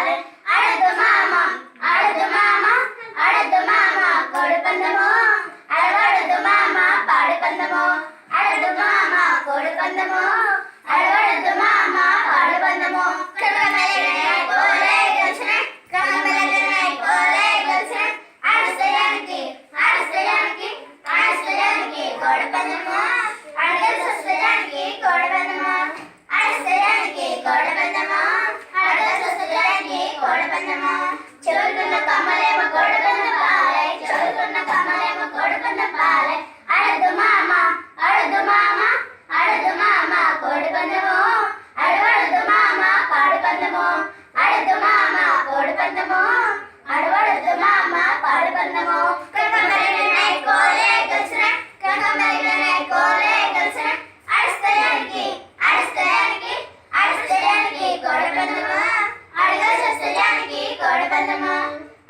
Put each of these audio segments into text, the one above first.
పాలే అడదు మామ కోడి పందెము అడవడదు మామ పాడి పందెము అడదు మామ కోడి పందెము అడవడదు మామ పాడి పందెము కనకమలగనే కోలే గెలిచిన కనకమలగనే కోలే గెలిచిన అడస్తయానికి కోడి పందెము అడగసస్తయానికి కోడి పందెము అడస్తయానికి కోడి పందెము అడగసస్తయానికి కోడి పందెము చెవులున్న కమ్మలేమో కోడి పందెం పాలే చెవులున్న కమ్మలేమో కోడి పందెం పాలే అడదు మామ కోడి పందెము అడవడదు మామ పాడి పందెము అడదు మామ కోడి పందెము అడవడదు మామ పాడి పందెము కనకమలగనే కోలే గెలిచిన కనకమలగనే కోలే గెలిచిన అడస్తయానికి కోడి పందెము అడగసస్తయానికి కోడి పందెము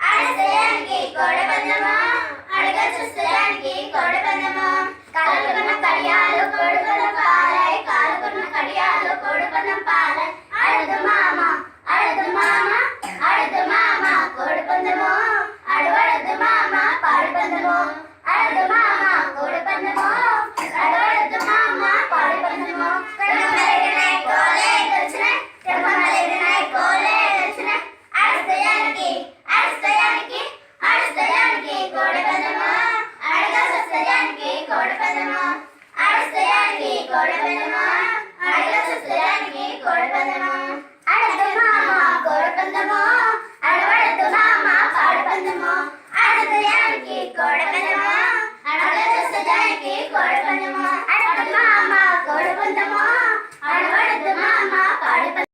అడస్తయానికి కోడి పందెము అడగసస్తయానికి